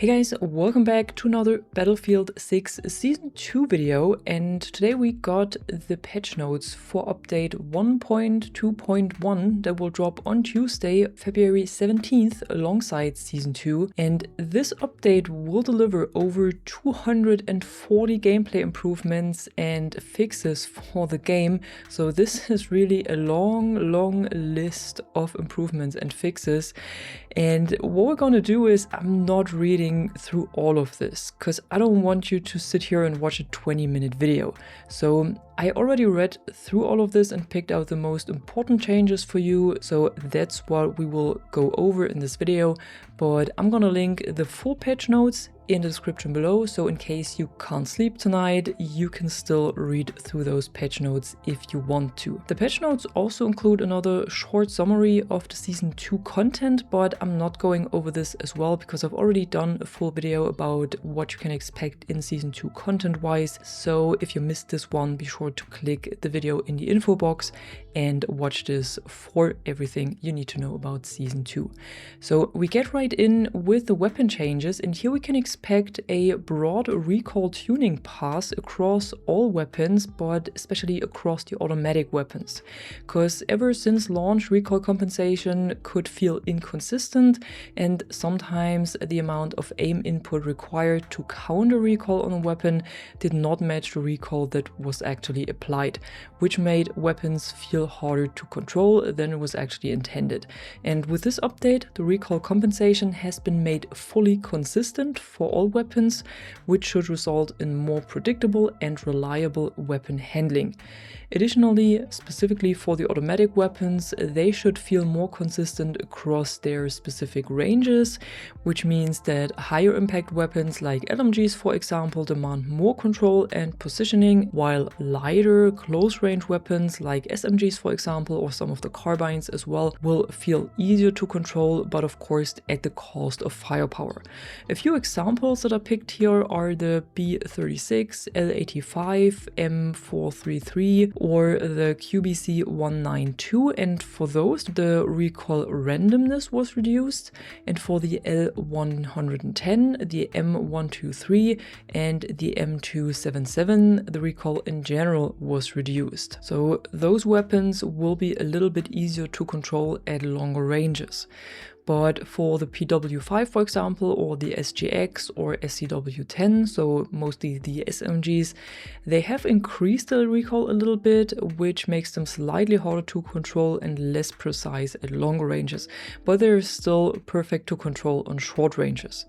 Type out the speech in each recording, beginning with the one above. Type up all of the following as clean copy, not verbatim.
Hey guys, welcome back to another Battlefield 6 Season 2 video, and today we got the patch notes for update 1.2.1 that will drop on Tuesday, February 17th alongside Season 2, and this update will deliver over 240 gameplay improvements and fixes for the game. So this is really a long list of improvements and fixes, and what we're going to do is I'm not reading through all of this because I don't want you to sit here and watch a 20-minute video. So I already read through all of this and picked out the most important changes for you, so that's what we will go over in this video. But I'm gonna link the full patch notes in the description below, so in case you can't sleep tonight, you can still read through those patch notes if you want to. The patch notes also include another short summary of the Season 2 content, but I'm not going over this as well because I've already done a full video about what you can expect in Season 2 content-wise. So if you missed this one, be sure to click the video in the info box and watch this for everything you need to know about Season 2. So we get right in with the weapon changes, and here we can expect a broad recoil tuning pass across all weapons, but especially across the automatic weapons. Because ever since launch, recoil compensation could feel inconsistent, and sometimes the amount of aim input required to counter recoil on a weapon did not match the recoil that was actually applied, which made weapons feel harder to control than it was actually intended. And with this update, the recoil compensation has been made fully consistent for all weapons, which should result in more predictable and reliable weapon handling. Additionally, specifically for the automatic weapons, they should feel more consistent across their specific ranges, which means that higher impact weapons like LMGs, for example, demand more control and positioning, while lighter close range weapons like SMGs, for example, or some of the carbines as well, will feel easier to control, but of course at the cost of firepower. A few examples that are picked here are the B36, L85, M433, or the QBC192, and for those the recoil randomness was reduced, and for the L110, the M123, and the M277, the recoil in general was reduced. So those weapons will be a little bit easier to control at longer ranges. But for the PW5, for example, or the SGX or SCW10, so mostly the SMGs, they have increased the recoil a little bit, which makes them slightly harder to control and less precise at longer ranges, but they're still perfect to control on short ranges.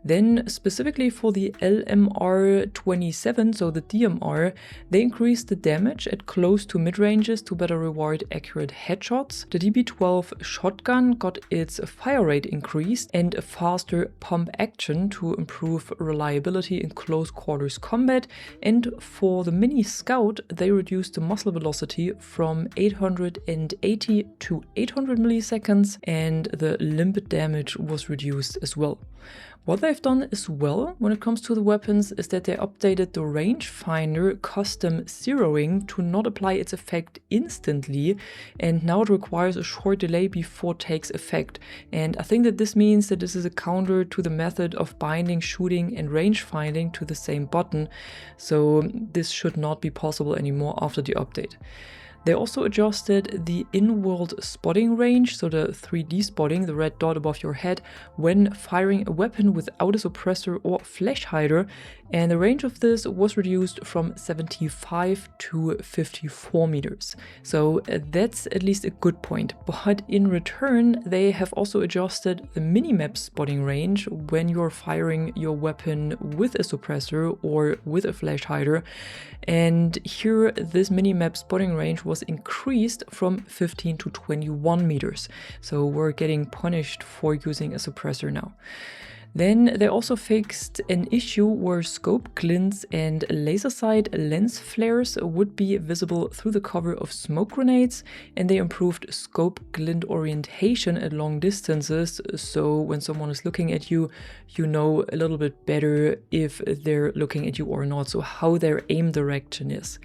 Then specifically for the LMR27, so the DMR, they increased the damage at close to mid-ranges to better reward accurate headshots. The DB12 shotgun got its fire rate increased and a faster pump action to improve reliability in close quarters combat. And for the Mini Scout, they reduced the muzzle velocity from 880 to 800 milliseconds, and the limpet damage was reduced as well. What they've done as well when it comes to the weapons is that they updated the rangefinder custom zeroing to not apply its effect instantly, and now it requires a short delay before it takes effect. And I think that this means that this is a counter to the method of binding shooting and rangefinding to the same button, so this should not be possible anymore after the update. They also adjusted the in-world spotting range, so the 3D spotting, the red dot above your head, when firing a weapon without a suppressor or flash hider, and the range of this was reduced from 75 to 54 meters. So that's at least a good point, but in return they have also adjusted the minimap spotting range when you're firing your weapon with a suppressor or with a flash hider, and here this minimap spotting range was increased from 15 to 21 meters. So we're getting punished for using a suppressor now. Then they also fixed an issue where scope glints and laser sight lens flares would be visible through the cover of smoke grenades, and they improved scope glint orientation at long distances, so when someone is looking at you, you know a little bit better if they're looking at you or not, so how their aim direction is.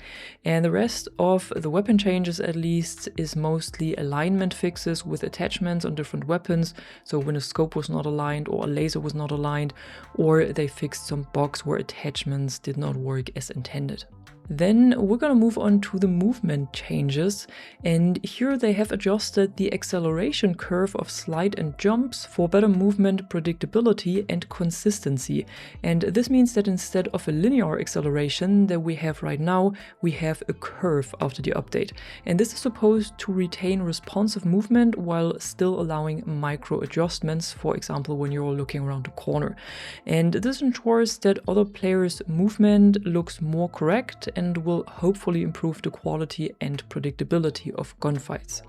And the rest of the weapon changes, at least, is mostly alignment fixes with attachments on different weapons, so when a scope was not aligned or a laser was was not aligned, or they fixed some bugs where attachments did not work as intended. Then we're gonna move on to the movement changes, and here they have adjusted the acceleration curve of slide and jumps for better movement predictability and consistency. And this means that instead of a linear acceleration that we have right now, we have a curve after the update. And this is supposed to retain responsive movement while still allowing micro adjustments, for example, when you're looking around the corner. And this ensures that other players' movement looks more correct and will hopefully improve the quality and predictability of gunfights.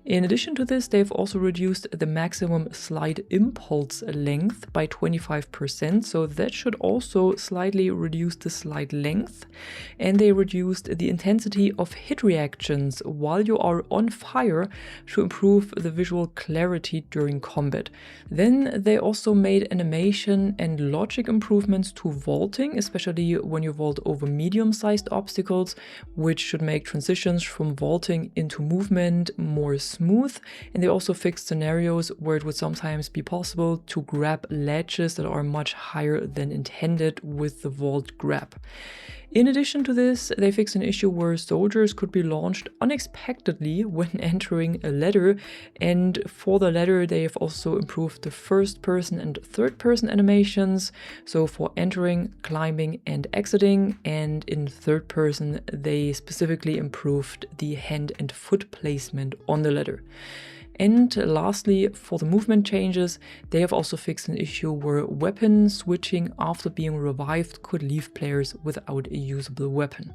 In addition to this, they've also reduced the maximum slide impulse length by 25%, so that should also slightly reduce the slide length. And they reduced the intensity of hit reactions while you are on fire to improve the visual clarity during combat. Then they also made animation and logic improvements to vaulting, especially when you vault over medium-sized obstacles, which should make transitions from vaulting into movement more smooth. And they also fixed scenarios where it would sometimes be possible to grab ledges that are much higher than intended with the vault grab. In addition to this, they fixed an issue where soldiers could be launched unexpectedly when entering a ladder, and for the ladder they have also improved the first person and third person animations, so for entering, climbing and exiting, and in third person they specifically improved the hand and foot placement on the ladder. And lastly, for the movement changes, they have also fixed an issue where weapon switching after being revived could leave players without a usable weapon.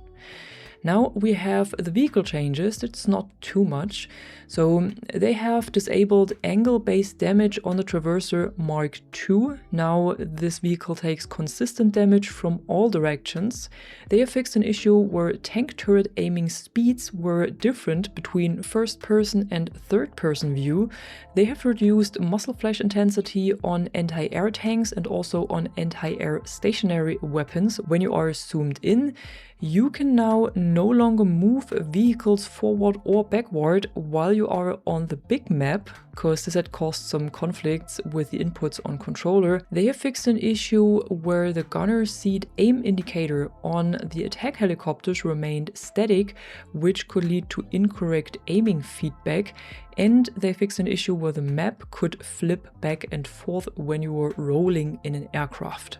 Now we have the vehicle changes. It's not too much. So they have disabled angle-based damage on the Traverser Mark II. Now this vehicle takes consistent damage from all directions. They have fixed an issue where tank turret aiming speeds were different between first person and third person view. They have reduced muzzle flash intensity on anti-air tanks and also on anti-air stationary weapons when you are zoomed in. You can now no longer move vehicles forward or backward while you are on the big map, because this had caused some conflicts with the inputs on controller. They have fixed an issue where the gunner seat aim indicator on the attack helicopters remained static, which could lead to incorrect aiming feedback. And they fixed an issue where the map could flip back and forth when you were rolling in an aircraft.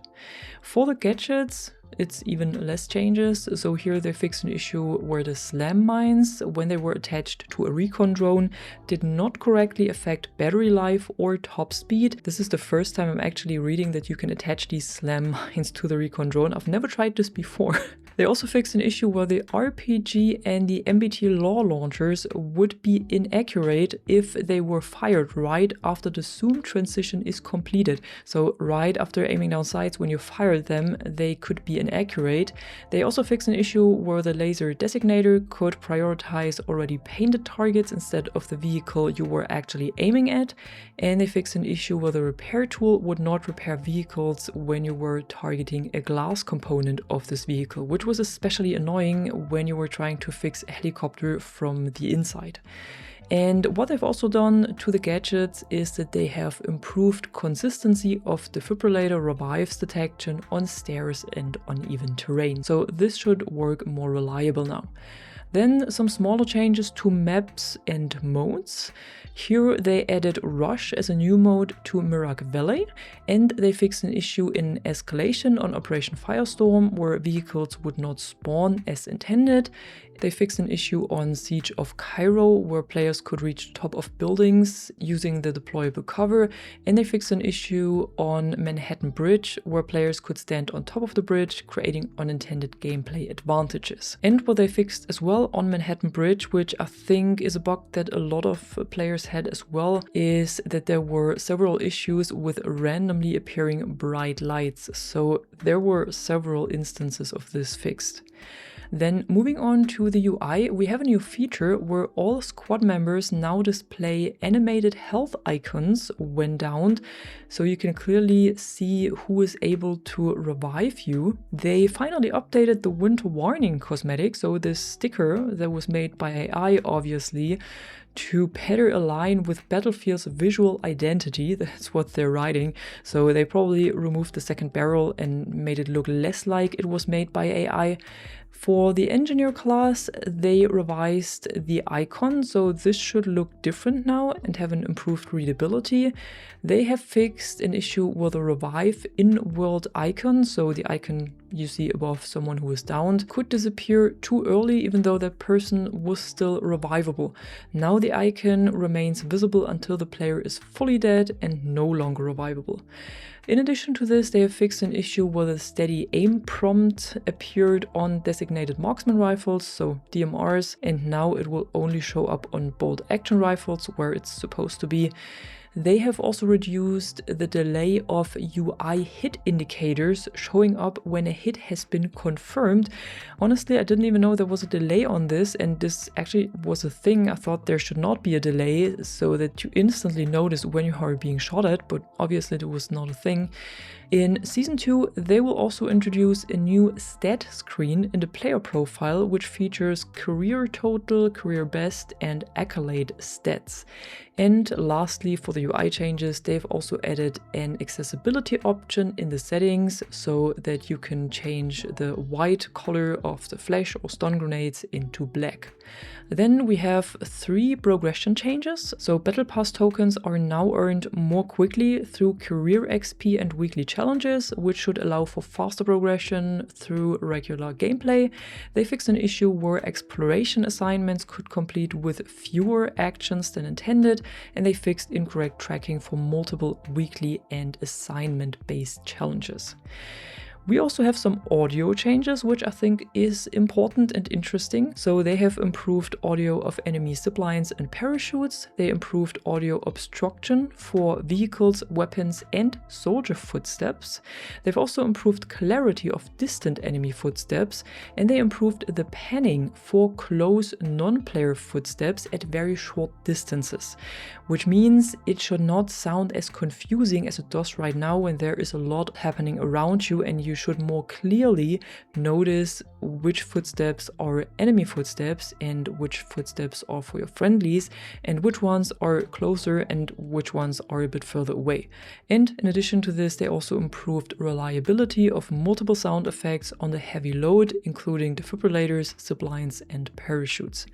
For the gadgets, it's even less changes. So here they fixed an issue where the slam mines, when they were attached to a recon drone, did not correctly affect battery life or top speed. This is the first time I'm actually reading that you can attach these slam mines to the recon drone. I've never tried this before. They also fixed an issue where the RPG and the MBT law launchers would be inaccurate if they were fired right after the zoom transition is completed. So right after aiming down sights, when you fired them, they could be inaccurate. They also fixed an issue where the laser designator could prioritize already painted targets instead of the vehicle you were actually aiming at. And they fixed an issue where the repair tool would not repair vehicles when you were targeting a glass component of this vehicle, which was especially annoying when you were trying to fix a helicopter from the inside. And what they've also done to the gadgets is that they have improved consistency of defibrillator revives detection on stairs and uneven terrain. So this should work more reliable now. Then some smaller changes to maps and modes. Here they added Rush as a new mode to Mirak Valley, and they fixed an issue in Escalation on Operation Firestorm where vehicles would not spawn as intended. They fixed an issue on Siege of Cairo where players could reach the top of buildings using the deployable cover, and they fixed an issue on Manhattan Bridge where players could stand on top of the bridge, creating unintended gameplay advantages. And what they fixed as well on Manhattan Bridge, which I think is a bug that a lot of players had as well, is that there were several issues with randomly appearing bright lights. So there were several instances of this fixed. Then moving on to the UI, we have a new feature where all squad members now display animated health icons when downed, so you can clearly see who is able to revive you. They finally updated the winter warning cosmetic, so this sticker that was made by AI obviously, to better align with Battlefield's visual identity. That's what they're writing. So they probably removed the second barrel and made it look less like it was made by AI. For the engineer class, they revised the icon, so this should look different now and have an improved readability. They have fixed an issue with a revive in-world icon, so the icon you see above someone who is downed could disappear too early even though that person was still revivable. Now the icon remains visible until the player is fully dead and no longer revivable. In addition to this, they have fixed an issue where the steady aim prompt appeared on designated marksman rifles, so DMRs, and now it will only show up on bolt action rifles where it's supposed to be. They have also reduced the delay of UI hit indicators showing up when a hit has been confirmed. Honestly, I didn't even know there was a delay on this, and this actually was a thing. I thought there should not be a delay so that you instantly notice when you are being shot at, but obviously it was not a thing. In Season 2, they will also introduce a new stat screen in the player profile, which features career total, career best, and accolade stats. And lastly, for the UI changes, they've also added an accessibility option in the settings so that you can change the white color of the flash or stun grenades into black. Then we have 3 progression changes. So Battle Pass tokens are now earned more quickly through career XP and weekly challenges, which should allow for faster progression through regular gameplay. They fixed an issue where exploration assignments could complete with fewer actions than intended, and they fixed incorrect tracking for multiple weekly and assignment-based challenges. We also have some audio changes, which I think is important and interesting. So they have improved audio of enemy ziplines and parachutes. They improved audio obstruction for vehicles, weapons, and soldier footsteps. They've also improved clarity of distant enemy footsteps, and they improved the panning for close non-player footsteps at very short distances, which means it should not sound as confusing as it does right now when there is a lot happening around you and you should more clearly notice which footsteps are enemy footsteps and which footsteps are for your friendlies and which ones are closer and which ones are a bit further away. And in addition to this, they also improved reliability of multiple sound effects on the heavy load, including defibrillators, ziplines, and parachutes.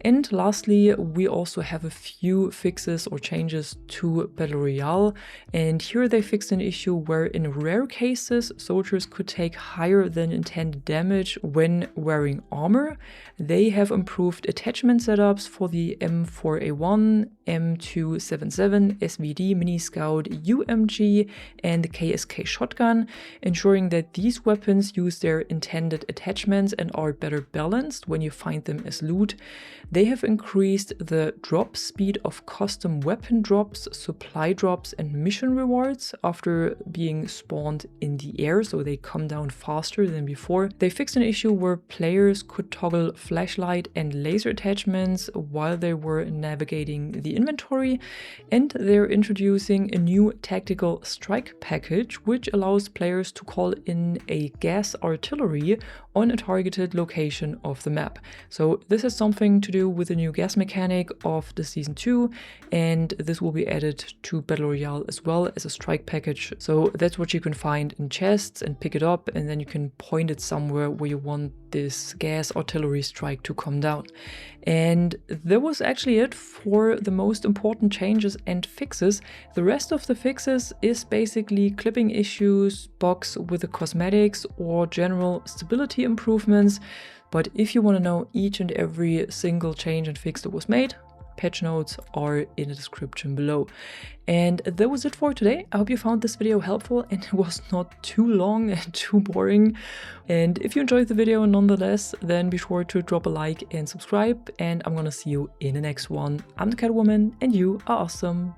And lastly, we also have a few fixes or changes to Battle Royale, and here they fixed an issue where in rare cases soldiers could take higher than intended damage when wearing armor. They have improved attachment setups for the M4A1, M277, SVD, Mini Scout, UMG, and the KSK shotgun, ensuring that these weapons use their intended attachments and are better balanced when you find them as loot. They have increased the drop speed of custom weapon drops, supply drops, and mission rewards after being spawned in the air, so they come down faster than before. They fixed an issue where players could toggle flashlight and laser attachments while they were navigating the inventory, and they're introducing a new tactical strike package which allows players to call in a gas artillery on a targeted location of the map. So this has something to do with the new gas mechanic of the Season 2, and this will be added to Battle Royale as well as a strike package. So that's what you can find in chests and pick it up, and then you can point it somewhere where you want this gas artillery strike to come down. And that was actually it for the most important changes and fixes. The rest of the fixes is basically clipping issues, bugs with the cosmetics, or general stability improvements. But if you want to know each and every single change and fix that was made, patch notes are in the description below. And that was it for today. I hope you found this video helpful and it was not too long and too boring. And if you enjoyed the video nonetheless, then be sure to drop a like and subscribe, and I'm gonna see you in the next one. I'm the Catwoman and you are awesome.